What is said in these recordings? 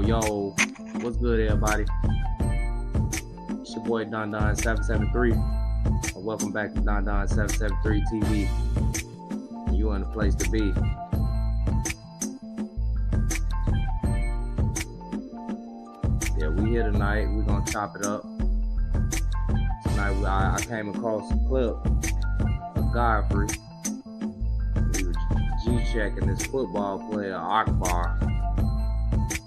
Yo, what's good, everybody? It's your boy Don 773. Welcome back to Don 773 TV. You in the place to be. Yeah, we here tonight. We're gonna chop it up. Tonight, I came across a clip of Godfrey. He was G-checking this football player, Akbar.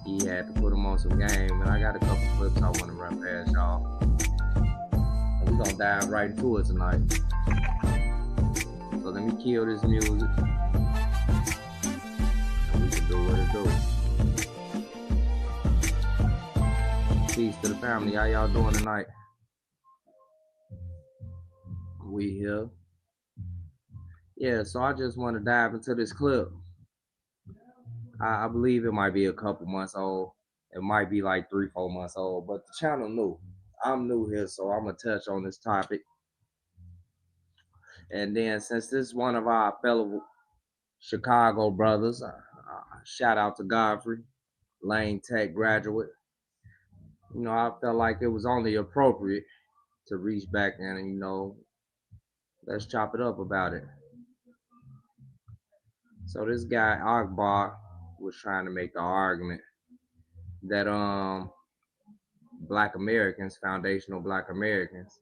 He had to put him on some game, and I got a couple clips I want to run past y'all. And we're gonna dive right into it tonight. So let me kill this music, and we can do what it do. Peace to the family. How y'all doing tonight? We here. Yeah, so I just want to dive into this clip. I believe it might be a couple months old. It might be like 3-4 months old, but the channel new. I'm new here, so I'm gonna touch on this topic. And then since this is one of our fellow Chicago brothers, shout out to Godfrey, Lane Tech graduate. You know, I felt like it was only appropriate to reach back and, let's chop it up about it. So this guy, Akbar, was trying to make the argument that Black Americans, foundational Black Americans,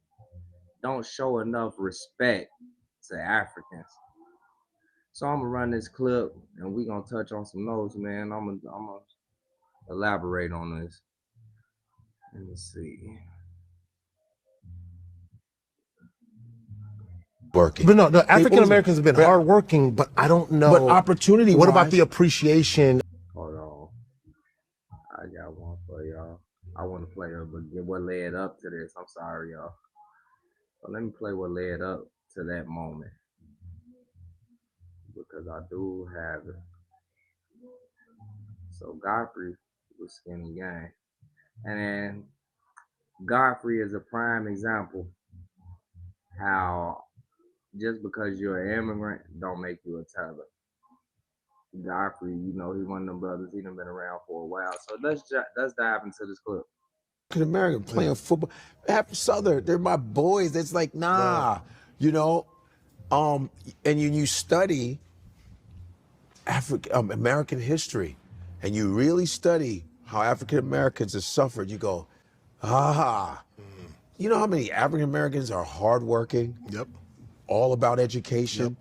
don't show enough respect to Africans. So I'm gonna run this clip and we're gonna touch on some notes, man. I'm gonna elaborate on this. Let me see. Working. But no, the African Americans have been hardworking, but I don't know. But opportunity. What about the appreciation? Hold on. I got one for y'all. I want to play it, but what led up to this. I'm sorry, y'all. So let me play what led up to that moment, because I do have it. So Godfrey was skinny gang. And Godfrey is a prime example how just because you're an immigrant don't make you a teller. Godfrey, he one of them brothers. He done been around for a while. So let's dive into this clip. African American playing football. Southern, they're my boys. It's like, nah, and you study American history, and you really study how African Americans have suffered. You go, You know how many African Americans are hardworking? Yep. All about education. Yep.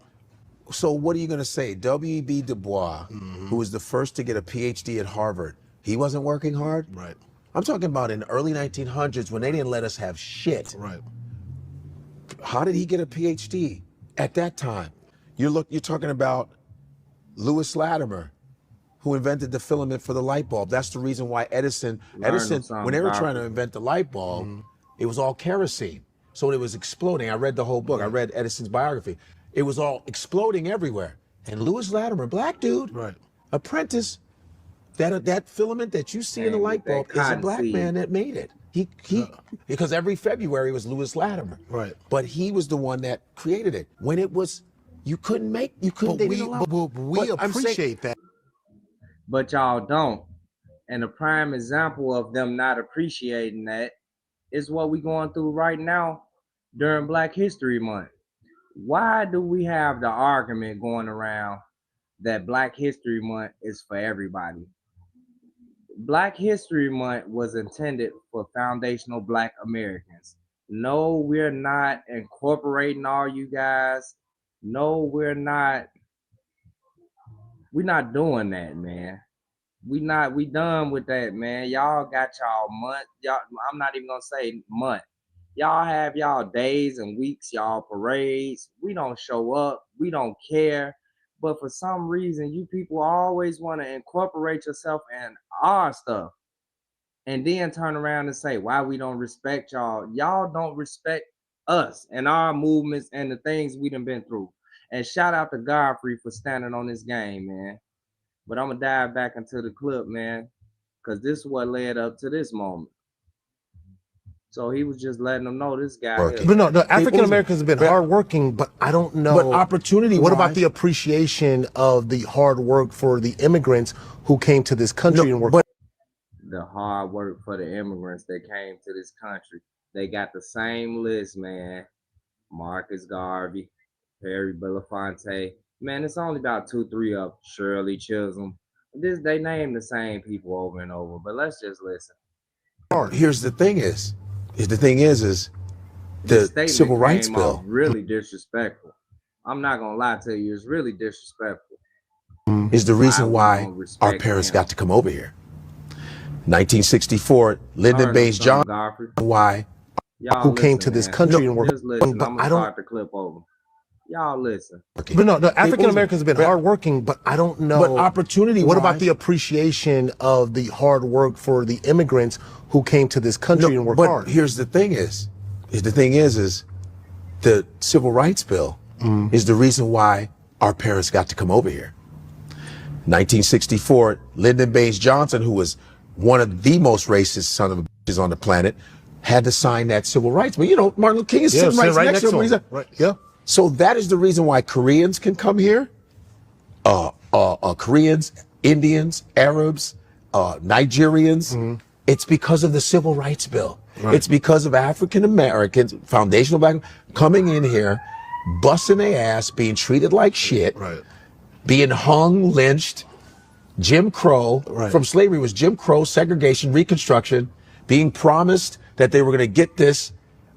So what are you going to say? W.E.B. Du Bois, who was the first to get a PhD at Harvard, he wasn't working hard? Right. I'm talking about in the early 1900s when they didn't let us have shit. Right. How did he get a PhD at that time? You're talking about Lewis Latimer, who invented the filament for the light bulb. That's the reason why Edison, when they were trying to invent the light bulb, it was all kerosene. So it was exploding. I read the whole book. I read Edison's biography. It was all exploding everywhere. And Lewis Latimer, black dude, apprentice, that filament that you see in the light bulb is a black man that made it. Because every February was Lewis Latimer. Right. But he was the one that created it. When it was, they didn't allow it. But we appreciate that. But y'all don't. And a prime example of them not appreciating that is what we're going through right now during Black History Month. Why do we have the argument going around that Black History Month is for everybody? Black History Month was intended for foundational Black Americans. No, we're not incorporating all you guys. No, we're not doing that, man. We done with that, man. Y'all got y'all month. Y'all, I'm not even gonna say month. Y'all have y'all days and weeks, y'all parades. We don't show up. We don't care. But for some reason, you people always want to incorporate yourself in our stuff. And then turn around and say, why we don't respect y'all. Y'all don't respect us and our movements and the things we done been through. And shout out to Godfrey for standing on this game, man. But I'm going to dive back into the clip, man, because this is what led up to this moment. So he was just letting them know this guy. But no, the African Americans have been hardworking, but I don't know. But opportunity. What about the appreciation of the hard work for the immigrants who came to this country and worked? the hard work for the immigrants that came to this country. They got the same list, man. Marcus Garvey, Perry Belafonte. Man, it's only about 2, 3 of Shirley Chisholm. They name the same people over and over, but let's just listen. Here's the thing is This the Civil statement Rights came Bill off really disrespectful. I'm not gonna lie to you, it's really disrespectful. is the reason why our respect parents him? got to come over here. 1964, Lyndon Baines Johnson. Godfrey. Why? Y'all Who listen, came to this man. country and were Just listen. but I'm I gonna don't. start the clip over. Y'all listen. But no, the African Americans have been hardworking, but I don't know. But opportunity. What about the appreciation of the hard work for the immigrants who came to this country and worked hard? But here's the thing is the Civil Rights Bill is the reason why our parents got to come over here. 1964, Lyndon Baines Johnson, who was one of the most racist son of a bitches on the planet, had to sign that civil rights. But you know, Martin Luther King is sitting right next to him. Right. Yeah. So that is the reason why Koreans can come here. Koreans, Indians, Arabs, Nigerians. It's because of the Civil Rights Bill. Right. It's because of African Americans, foundational black, coming in here, busting their ass, being treated like shit, Right. being hung, lynched. Jim Crow, from slavery was Jim Crow, segregation, Reconstruction, being promised that they were going to get this,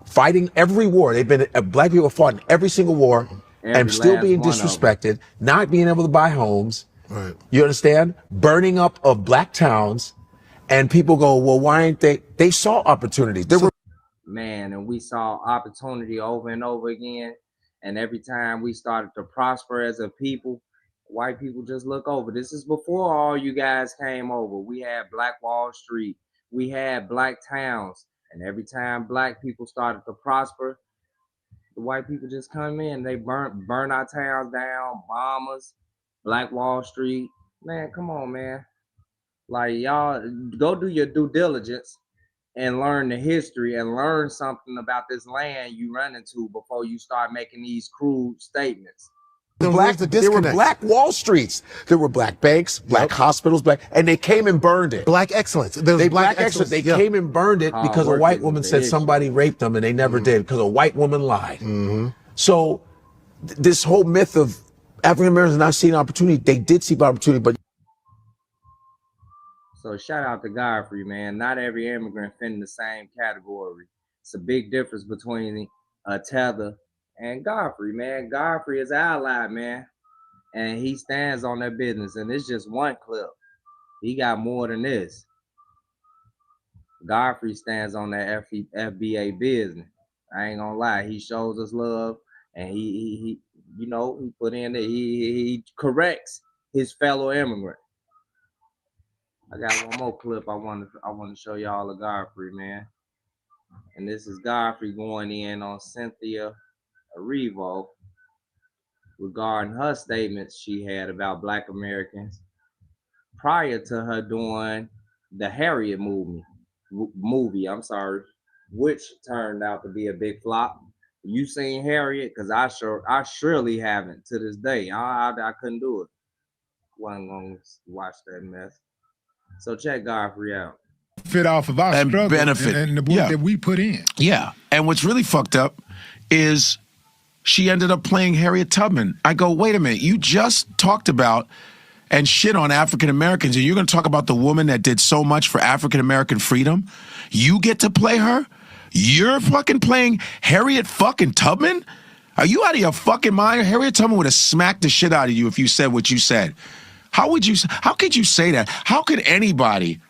fighting every war. They've been, black people fought in every single war, and still being disrespected, not being able to buy homes. Right. You understand? Burning up of black towns, and people go, well, why ain't they? They saw opportunities. Man, and we saw opportunity over and over again. And every time we started to prosper as a people, white people just look over. This is before all you guys came over. We had Black Wall Street. We had black towns. And every time black people started to prosper, the white people just come in. They burn our towns down, bomb us, Black Wall Street. Man, come on, man. Like, y'all, go do your due diligence and learn the history and learn something about this land you run into before you start making these crude statements. There were black Wall Streets. There were black banks, black hospitals, and they came and burned it. Black excellence. They came and burned it because a white woman said somebody raped them, and they never did because a white woman lied. So this whole myth of African Americans not seeing opportunity, they did see opportunity, but. So shout out to Godfrey, man. Not every immigrant fit in the same category. It's a big difference between Tether and Godfrey, man. Godfrey is our ally, man. And he stands on that business. And it's just one clip. He got more than this. Godfrey stands on that FBA business. I ain't gonna lie. He shows us love. And he you know, he put in there, he corrects his fellow immigrant. I got one more clip I want to show y'all of Godfrey, man. And this is Godfrey going in on Cynthia Erivo regarding her statements she had about Black Americans prior to her doing the Harriet movie, which turned out to be a big flop. You seen Harriet? Because I surely haven't to this day. I couldn't do it. Wasn't gonna watch that mess. So check Godfrey out. Fit off of our struggle benefit and the work that we put in. Yeah. And what's really fucked up is she ended up playing Harriet Tubman. I go, wait a minute, you just talked about and shit on African Americans, and you're going to talk about the woman that did so much for African American freedom? You get to play her? You're fucking playing Harriet fucking Tubman? Are you out of your fucking mind? Harriet Tubman would have smacked the shit out of you if you said what you said. How could you say that? How could anybody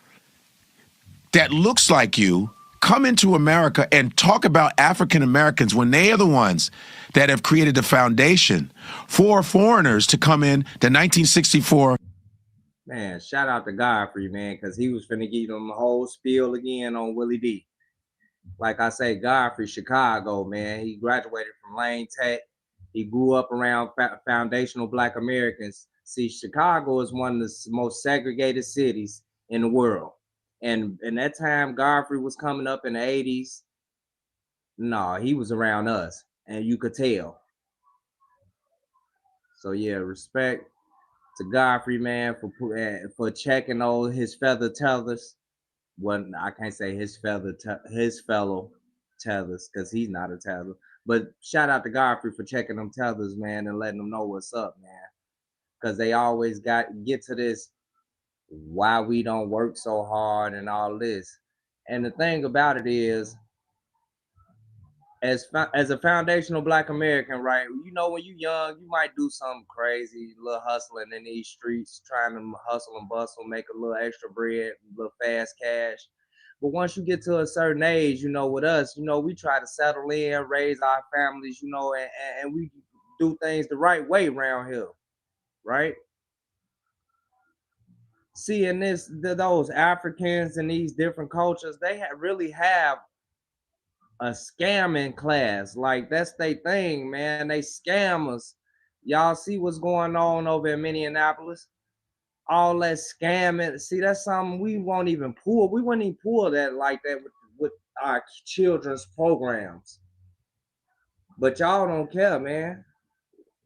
that looks like you come into America and talk about African Americans when they are the ones that have created the foundation for foreigners to come in the 1964? Man, shout out to Godfrey, man, because he was finna give them the whole spiel again on Willie D. Like I say, Godfrey, Chicago, man. He graduated from Lane Tech. He grew up around foundational Black Americans. See, Chicago is one of the most segregated cities in the world. And in that time, Godfrey was coming up in the 80s. No, he was around us, and you could tell. So yeah, respect to Godfrey, man, for checking all his feather tethers One, I can't say his fellow tethers, because he's not a tether. But shout out to Godfrey for checking them tethers, man, and letting them know what's up, man. Because they always get to this why we don't work so hard and all this. And the thing about it is, as a foundational Black American, right? You know, when you young, you might do something crazy, a little hustling in these streets, trying to hustle and bustle, make a little extra bread, a little fast cash. But once you get to a certain age, you know, with us, you know, we try to settle in, raise our families, you know, and we do things the right way around here, right? Seeing those Africans and these different cultures, they really have a scamming class. Like, that's their thing, man. They scammers. Y'all see what's going on over in Minneapolis? All that scamming. See, that's something we won't even pull. We wouldn't even pull that like that with our children's programs. But y'all don't care, man.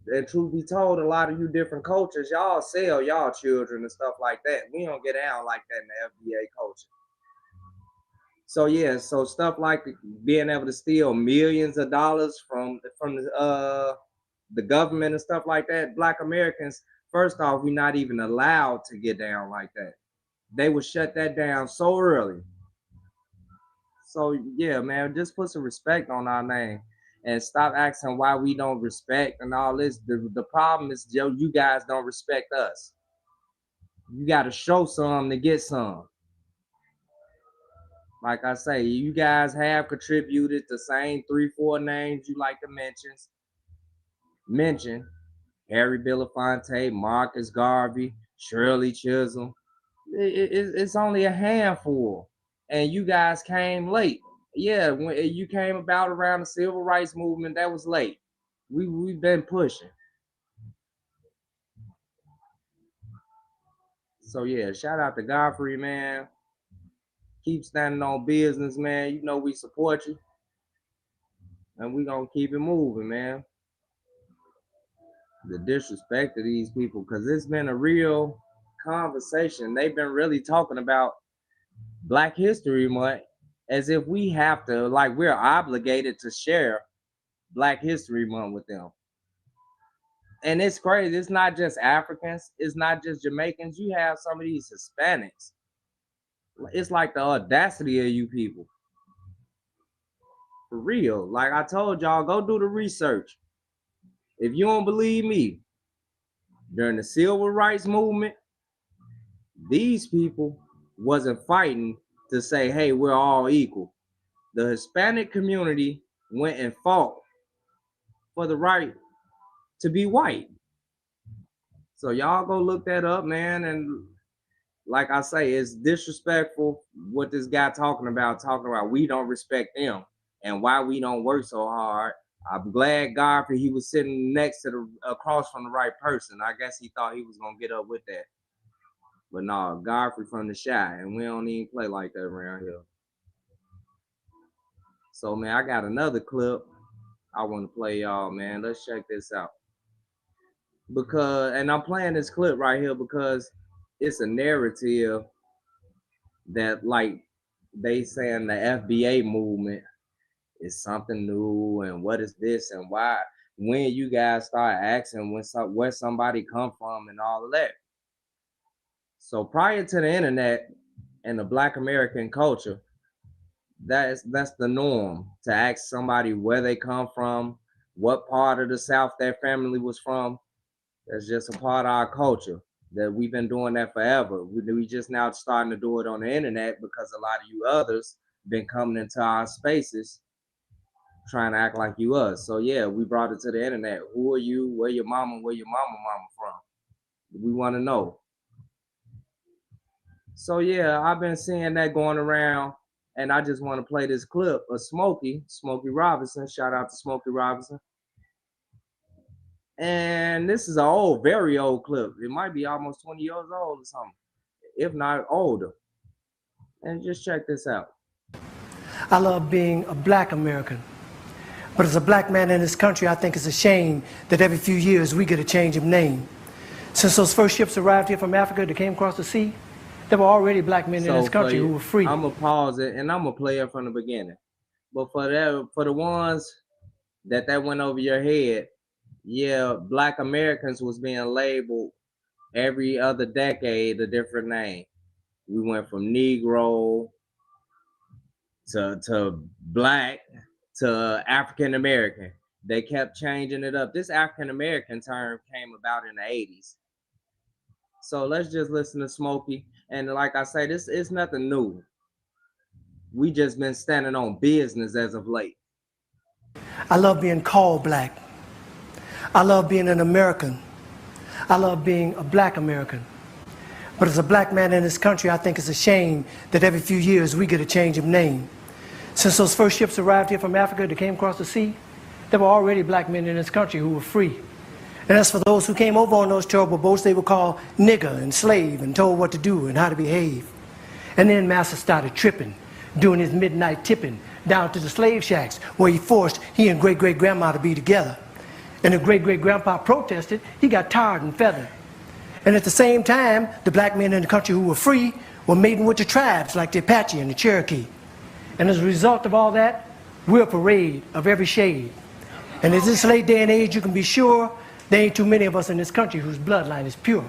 And truth be told, a lot of you different cultures, y'all sell y'all children and stuff like that. We don't get down like that in the FBA culture. So yeah, so stuff like being able to steal millions of dollars from the government and stuff like that. Black Americans, first off, we're not even allowed to get down like that. They would shut that down so early. So yeah, man, just put some respect on our name and stop asking why we don't respect and all this. The problem is, Joe, you guys don't respect us. You got to show some to get some. Like I say, you guys have contributed the same 3-4 names you like to mention. Harry Belafonte, Marcus Garvey, Shirley Chisholm. It's only a handful. And you guys came late. Yeah, when you came about around the civil rights movement, that was late. We've been pushing. So yeah, shout out to Godfrey, man. Keep standing on business, man. You know we support you. And we gonna keep it moving, man. The disrespect of these people, because it's been a real conversation. They've been really talking about Black History Month as if we have to, like, we're obligated to share Black History Month with them. And it's crazy. It's not just Africans. It's not just Jamaicans. You have some of these Hispanics. It's like the audacity of you people. For real. Like I told y'all, go do the research. If you don't believe me, during the civil rights movement, these people wasn't fighting to say, hey, we're all equal. The Hispanic community went and fought for the right to be white. So y'all go look that up, man. And like I say, it's disrespectful what this guy talking about we don't respect them and why we don't work so hard. I'm glad Godfrey, he was sitting next to across from the right person. I guess he thought he was gonna get up with that. But no, Godfrey from the Shy, and we don't even play like that around here. So man, I got another clip I want to play y'all, man. Let's check this out. And I'm playing this clip right here because it's a narrative that, like, they saying the FBA movement is something new, and what is this, and why, when you guys start asking where somebody come from and all of that. So prior to the internet and the Black American culture, that's the norm, to ask somebody where they come from, what part of the South their family was from. That's just a part of our culture. That we've been doing that forever. We just now starting to do it on the internet because a lot of you others been coming into our spaces trying to act like you us. So yeah, we brought it to the internet. Who are you? Where your mama from? We want to know. So yeah, I've been seeing that going around, and I just want to play this clip of Smokey Robinson. Shout out to Smokey Robinson. And this is an very old clip. It might be almost 20 years old or something, if not older. And just check this out. I love being a Black American. But as a Black man in this country, I think it's a shame that every few years we get a change of name. Since those first ships arrived here from Africa that came across the sea, There were already black men in this country who were free. I'm gonna pause it and I'm gonna play it from the beginning. But for the ones that went over your head, yeah, black Americans was being labeled every other decade a different name. We went from Negro to black to African American. They kept changing it up. This African American term came about in the 80s. So let's just listen to Smokey. And like I say, this is nothing new. We just been standing on business as of late. I love being called black. I love being an American. I love being a black American. But as a black man in this country, I think it's a shame that every few years we get a change of name. Since those first ships arrived here from Africa that came across the sea, there were already black men in this country who were free. And as for those who came over on those terrible boats, they were called nigger and slave and told what to do and how to behave. And then Master started tripping, doing his midnight tipping down to the slave shacks where he forced he and great-great-grandma to be together. And if great-great-grandpa protested, he got tarred and feathered. And at the same time, the black men in the country who were free were mating with the tribes like the Apache and the Cherokee. And as a result of all that, we're a parade of every shade. And at this late day and age, you can be sure there ain't too many of us in this country whose bloodline is pure.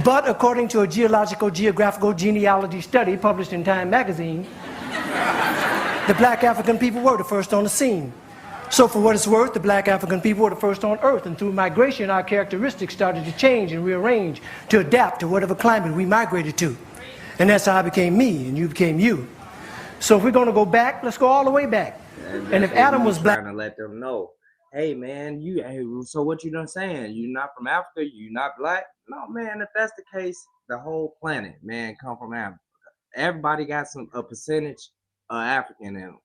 But according to a geographical genealogy study published in Time magazine, the black African people were the first on the scene. So for what it's worth, the black African people were the first on earth, and through migration, our characteristics started to change and rearrange to adapt to whatever climate we migrated to. And that's how I became me, and you became you. So if we're gonna go back, let's go all the way back. And if Adam was black, trying to let them know, hey man, so what you done saying? You not from Africa? You not black? No man, if that's the case, the whole planet, man, come from Africa. Everybody got a percentage of African in them.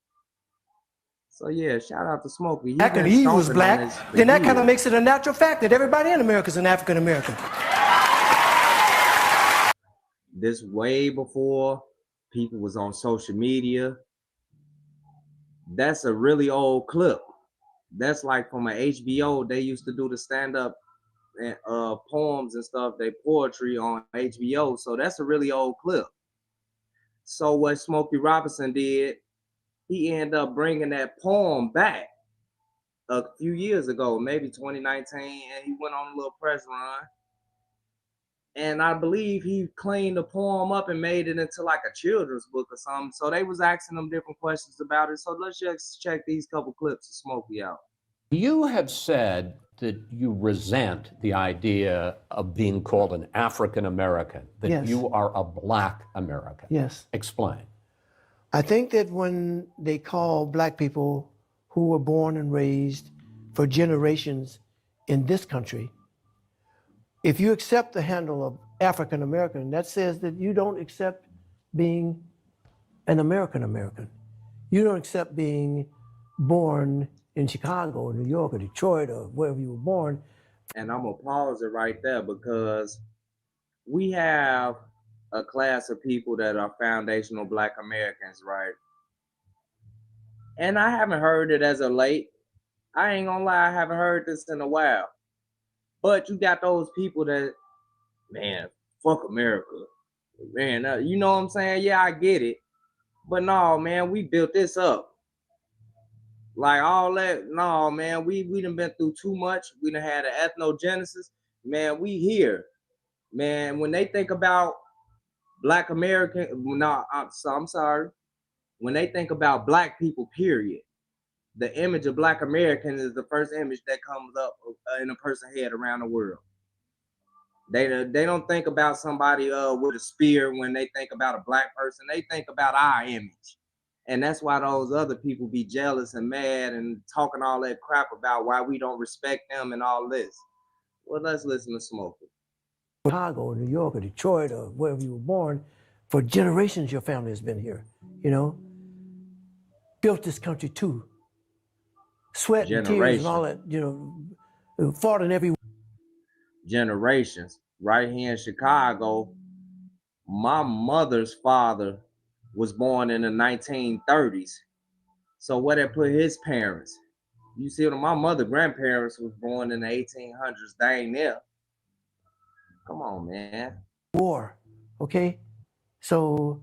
So yeah, shout out to Smokey. Back and he was black, then that kind of makes it a natural fact that everybody in America is an African American. This way before people was on social media. That's a really old clip. That's like from an HBO. They used to do the stand-up poems and stuff, they poetry on HBO. So that's a really old clip. So what Smokey Robinson did, he ended up bringing that poem back a few years ago, maybe 2019, and he went on a little press run. And I believe he cleaned the poem up and made it into like a children's book or something. So they was asking them different questions about it. So let's just check these couple clips of Smokey out. You have said that you resent the idea of being called an African American, that Yes. you are a black American. Yes. Explain. I think that when they call black people who were born and raised for generations in this country, if you accept the handle of African American, that says that you don't accept being an American American. You don't accept being born in Chicago or New York or Detroit or wherever you were born. And I'm gonna pause it right there because we have a class of people that are foundational black Americans, right? And I haven't heard it as of late. I ain't gonna lie, I haven't heard this in a while. But you got those people that, man, fuck America. Man, you know what I'm saying? Yeah, I get it. But no, man, we built this up. Like all that, no, man, we done been through too much. We done had an ethnogenesis. Man, we here. Man, when they think about black American, no, I'm sorry. When they think about black people, period, the image of black American is the first image that comes up in a person's head around the world. They don't think about somebody with a spear when they think about a black person. They think about our image. And that's why those other people be jealous and mad and talking all that crap about why we don't respect them and all this. Well, let's listen to Smokey. Chicago or New York or Detroit or wherever you were born, for generations your family has been here, you know? Built this country too. Sweat and tears and all that, you know, fought in every generations. Right here in Chicago, my mother's father was born in the 1930s. So where they put his parents? You see, my mother's grandparents was born in the 1800s. They ain't there. Come on, man. war okay? So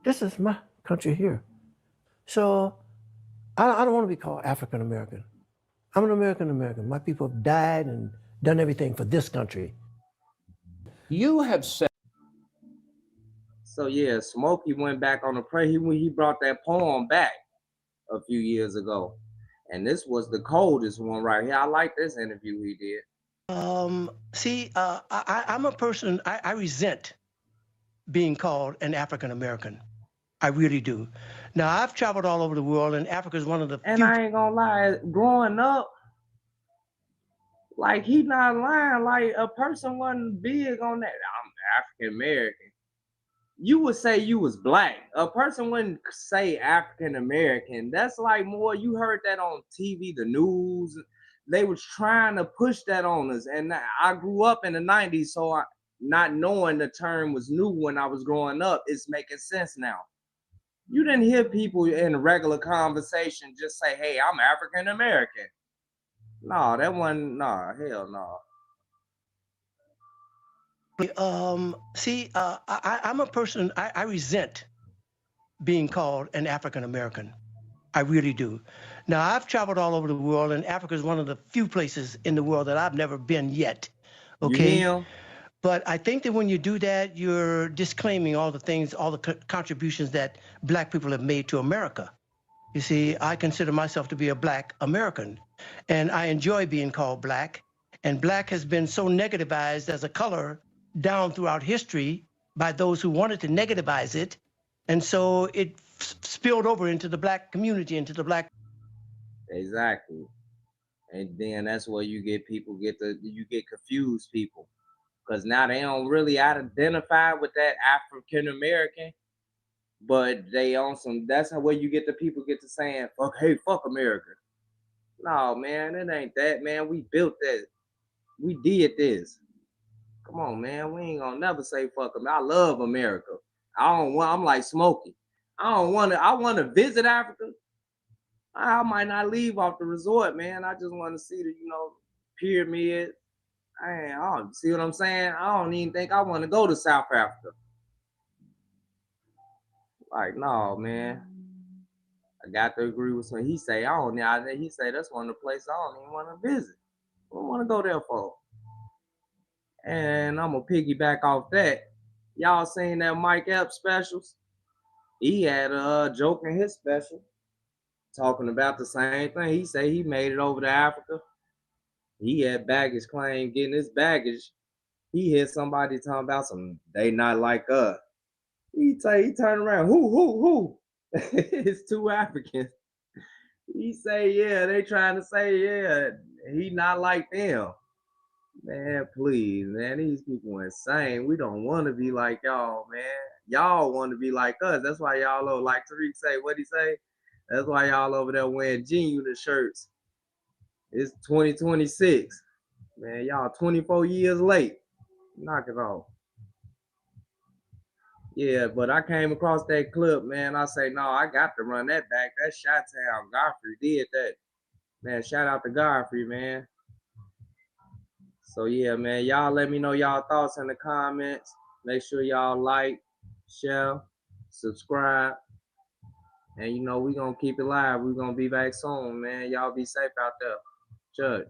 this is my country here. So I don't want to be called African American. I'm an American American. My people have died and done everything for this country. You have said. So yeah, Smokey went back on the prayer. He brought that poem back a few years ago, and this was the coldest one right here. I like this interview he did. I'm a person, I resent being called an African American. I really do. Now, I've traveled all over the world, and Africa is one of the And few. I ain't gonna lie, growing up, like he not lying. Like a person wasn't big on that. I'm African American. You would say you was black. A person wouldn't say African American. That's like more, you heard that on TV, the news. They was trying to push that on us. And I grew up in the 90s, so not knowing the term was new when I was growing up, it's making sense now. You didn't hear people in a regular conversation just say, hey, I'm African American. No, that one, no, hell no. I'm a person, I resent being called an African American. I really do. Now, I've traveled all over the world, and Africa is one of the few places in the world that I've never been yet. Okay? But I think that when you do that, you're disclaiming all the things, all the contributions that black people have made to America. You see, I consider myself to be a black American, and I enjoy being called black. And black has been so negativized as a color down throughout history by those who wanted to negativize it. And so it spilled over into the black community, into the black. Exactly. And then that's where you get confused people. Because now they don't really identify with that African American, but they on some, that's how where you get the people get to saying, fuck, hey, fuck America. No, man, it ain't that, man. We built that. We did this. Come on, man. We ain't gonna never say fuck them. I love America. I'm like Smokey. I want to visit Africa. I might not leave off the resort, man. I just want to see the, pyramid. I don't see what I'm saying. I don't even think I want to go to South Africa. Like, no, man. I got to agree with him. He say he say that's one of the places I don't even want to visit. What do I want to go there for? And I'm gonna piggyback off that. Y'all seen that Mike Epps specials? He had a joke in his special talking about the same thing. He say he made it over to Africa. He had baggage claim, getting his baggage. He heard somebody talking about some, they not like us. He turned around, who? It's two Africans. He say, yeah, they trying to say, yeah, he not like them. Man, please, man, these people are insane. We don't want to be like y'all, man. Y'all want to be like us. That's why y'all over, like Tariq say, what'd he say? That's why y'all over there wearing G-Unit shirts. It's 2026. Man, y'all 24 years late. Knock it off. Yeah, but I came across that clip, man. I say, no, I got to run that back. That Chi-Town. Godfrey did that. Man, shout out to Godfrey, man. So, yeah, man, y'all let me know y'all thoughts in the comments. Make sure y'all like, share, subscribe. And, we're going to keep it live. We're going to be back soon, man. Y'all be safe out there. Church.